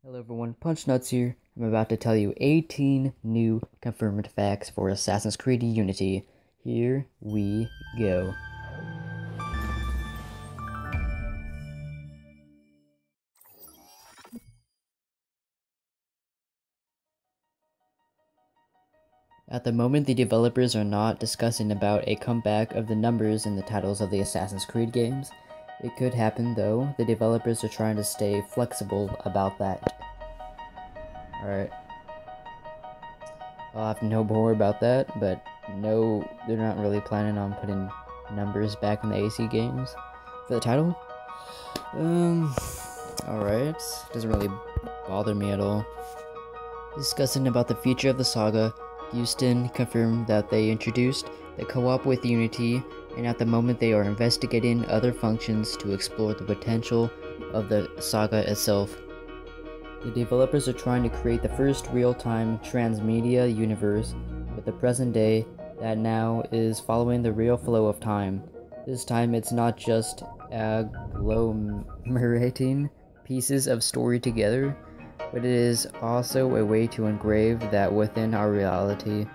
Hello everyone, Punch Nuts here. I'm about to tell you 18 new confirmed facts for Assassin's Creed Unity. Here we go. At the moment, the developers are not discussing about a comeback of the numbers in the titles of the Assassin's Creed games. It could happen though. The developers are trying to stay flexible about that. Alright. I'll have to know more about that, but no, they're not really planning on putting numbers back in the AC games for the title. Alright. Doesn't really bother me at all. Discussing about the future of the saga, Houston confirmed that they introduced the co-op with Unity, and at the moment they are investigating other functions to explore the potential of the saga itself. The developers are trying to create the first real-time transmedia universe with the present day that now is following the real flow of time. This time it's not just agglomerating pieces of story together, but it is also a way to engrave that within our reality.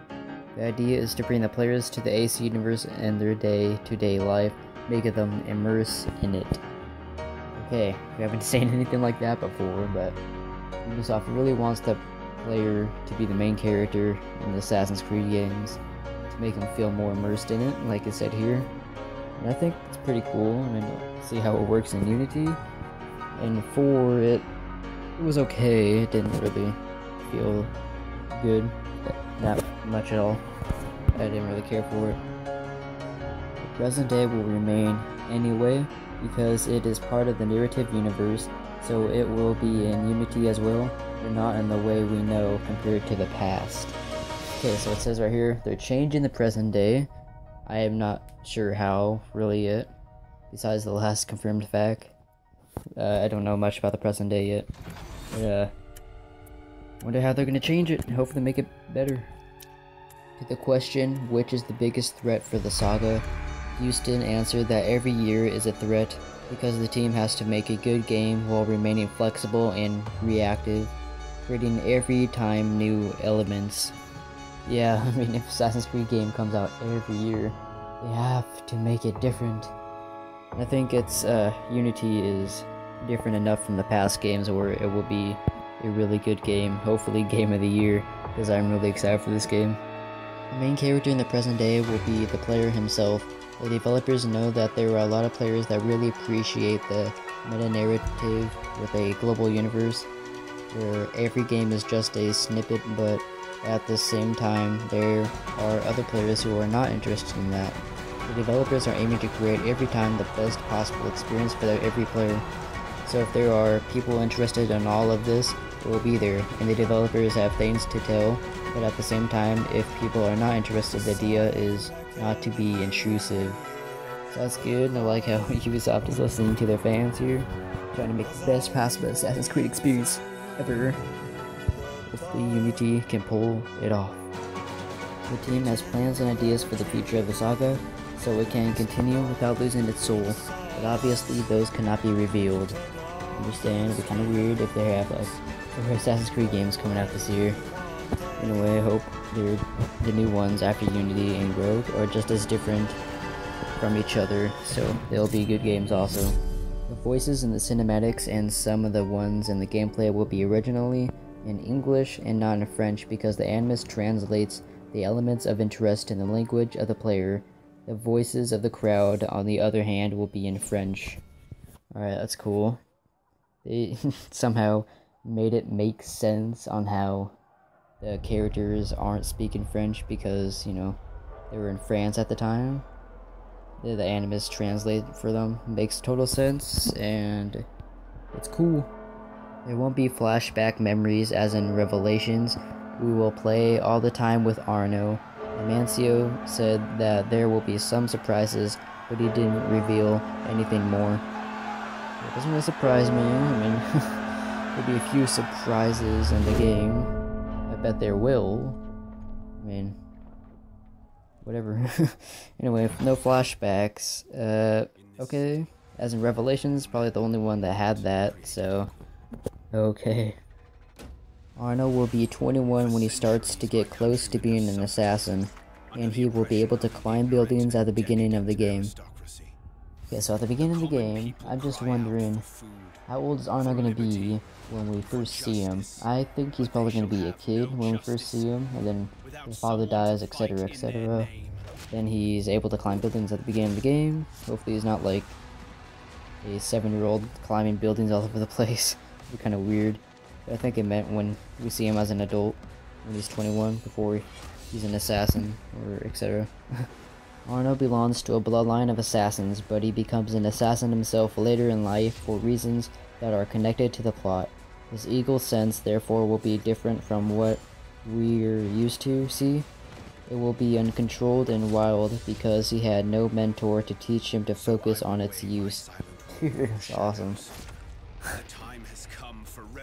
The idea is to bring the players to the AC universe and their day-to-day life, making them immerse in it. Okay, we haven't seen anything like that before, but Ubisoft really wants the player to be the main character in the Assassin's Creed games, to make them feel more immersed in it, like it said here. And I think it's pretty cool. I mean, see how it works in Unity. And 4, it was okay. It didn't really feel good, not much at all. I didn't really care for it. The present day will remain anyway, because it is part of the narrative universe, so it will be in Unity as well, but not in the way we know compared to the past. Okay, so it says right here, they're changing the present day. I am not sure how, really, yet, besides the last confirmed fact. I don't know much about the present day yet. But, wonder how they're gonna change it and hopefully make it better. To the question, which is the biggest threat for the saga, Houston answered that every year is a threat because the team has to make a good game while remaining flexible and reactive, creating every time new elements. Yeah, I mean, if Assassin's Creed game comes out every year, they have to make it different. I think it's, Unity is different enough from the past games where it will be a really good game, hopefully game of the year, because I'm really excited for this game. The main character in the present day will be the player himself. The developers know that there are a lot of players that really appreciate the meta-narrative with a global universe, where every game is just a snippet, but at the same time there are other players who are not interested in that. The developers are aiming to create every time the best possible experience for every player. So if there are people interested in all of this, it will be there, and the developers have things to tell, but at the same time, if people are not interested, the idea is not to be intrusive. So that's good, and I like how Ubisoft is listening to their fans here, trying to make the best possible Assassin's Creed experience ever. Hopefully Unity can pull it off. The team has plans and ideas for the future of the saga, so it can continue without losing its soul, but obviously those cannot be revealed. I understand it'd be kind of weird if they have like Assassin's Creed games coming out this year. Anyway, I hope the new ones after Unity and Rogue are just as different from each other, so they'll be good games also. The voices in the cinematics and some of the ones in the gameplay will be originally in English and not in French because the Animus translates the elements of interest in the language of the player. The voices of the crowd, on the other hand, will be in French. Alright, that's cool. They somehow made it make sense on how the characters aren't speaking French because, you know, they were in France at the time. The Animus translate for them. Makes total sense, and it's cool. There won't be flashback memories as in Revelations. We will play all the time with Arno. Amancio said that there will be some surprises, but he didn't reveal anything more. It doesn't really surprise me. I mean, there'll be a few surprises in the game. I bet there will. I mean, whatever. Anyway, no flashbacks. Okay. As in Revelations, probably the only one that had that, so... Okay. Arno will be 21 when he starts to get close to being an assassin, and he will be able to climb buildings at the beginning of the game. Okay, so at the beginning of the game, I'm just wondering, how old is Arno going to be when we first see him? I think he's probably going to be a kid when we first see him, and then his father dies, etc, etc. Then he's able to climb buildings at the beginning of the game. Hopefully he's not like a 7-year-old climbing buildings all over the place. It'd be kind of weird. But I think it meant when we see him as an adult, when he's 21, before he's an assassin, or etc. Arno belongs to a bloodline of assassins, but he becomes an assassin himself later in life for reasons that are connected to the plot. His eagle sense, therefore, will be different from what we're used to see. It will be uncontrolled and wild because he had no mentor to teach him to focus on its use. That's awesome.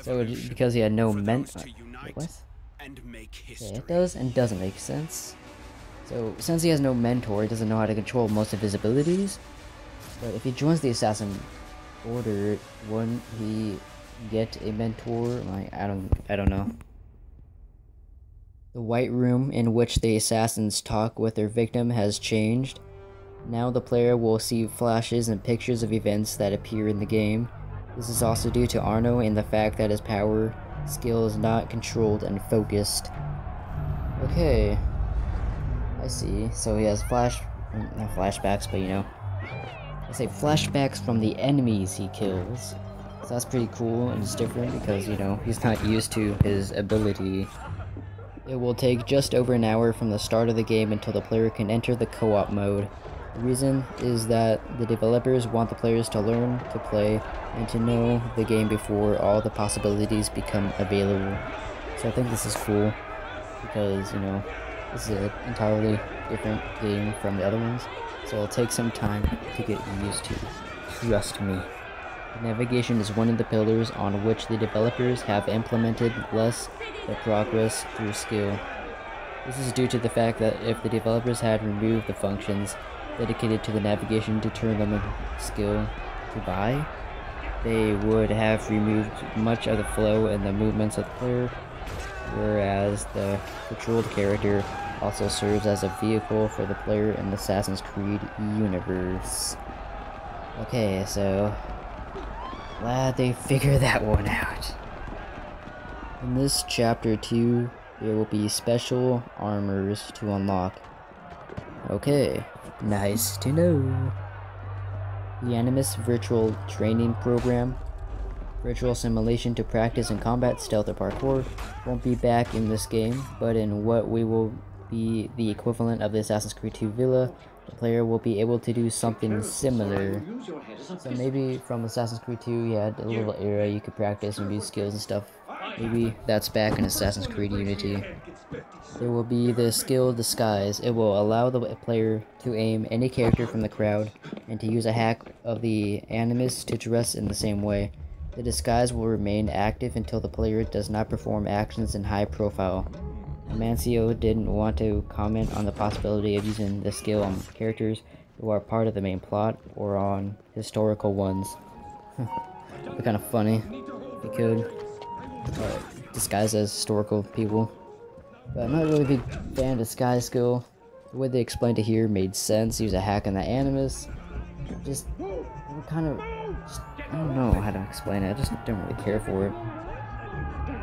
So because he had no mentor. What? Yeah, it does and doesn't make sense. So, since he has no mentor, he doesn't know how to control most of his abilities. But if he joins the Assassin Order, wouldn't he get a mentor? Like, I don't know. The White Room in which the assassins talk with their victim has changed. Now the player will see flashes and pictures of events that appear in the game. This is also due to Arno and the fact that his power skill is not controlled and focused. Okay. I see. So he has not flashbacks, but you know, I say flashbacks from the enemies he kills. So that's pretty cool, and it's different because, you know, he's not used to his ability. It will take just over an hour from the start of the game until the player can enter the co-op mode. The reason is that the developers want the players to learn to play and to know the game before all the possibilities become available. So I think this is cool because, you know, this is an entirely different game from the other ones, so it'll take some time to get used to. Trust me. Navigation is one of the pillars on which the developers have implemented less the progress through skill. This is due to the fact that if the developers had removed the functions dedicated to the navigation to turn them a skill to buy, they would have removed much of the flow and the movements of the player, whereas the controlled character also serves as a vehicle for the player in the Assassin's Creed universe. Okay, so glad they figured that one out. In this chapter 2, there will be special armors to unlock. Okay, nice to know. The Animus Virtual Training Program, virtual simulation to practice in combat, stealth, or parkour, won't be back in this game, but in what we will be the equivalent of the Assassin's Creed 2 Villa, the player will be able to do something similar. So maybe from Assassin's Creed 2 you had a little area you could practice and do skills and stuff. Maybe that's back in Assassin's Creed Unity. There will be the skill Disguise. It will allow the player to aim any character from the crowd and to use a hack of the Animus to dress in the same way. The disguise will remain active until the player does not perform actions in high profile. Amancio didn't want to comment on the possibility of using the skill on characters who are part of the main plot or on historical ones. It'd be kind of funny if you could disguise as historical people. But I'm not really a big fan of disguise skill. The way they explained it here made sense. Use a hack on the Animus. Just kind of, I don't know how to explain it. I just don't really care for it.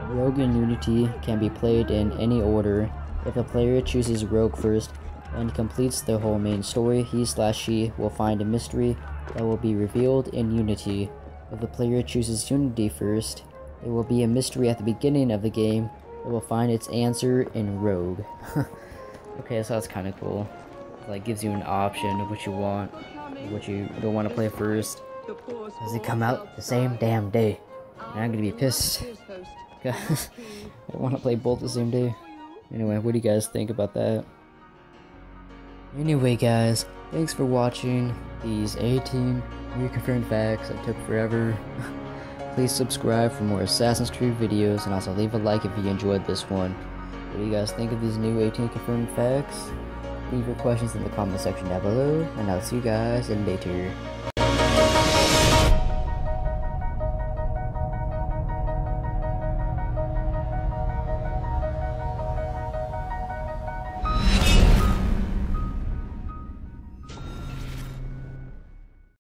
Rogue in Unity can be played in any order. If a player chooses Rogue first and completes the whole main story, he/she will find a mystery that will be revealed in Unity. If the player chooses Unity first, there will be a mystery at the beginning of the game that will find its answer in Rogue. Okay, so that's kind of cool. It, like, gives you an option of what you want, what you don't want to play first. Does it come out the same damn day? And I'm gonna be pissed. I don't want to play both the same day. Anyway, what do you guys think about that? Anyway guys, thanks for watching these 18 reconfirmed facts that took forever. Please subscribe for more Assassin's Creed videos and also leave a like if you enjoyed this one. What do you guys think of these new 18 confirmed facts? Leave your questions in the comment section down below, and I'll see you guys later.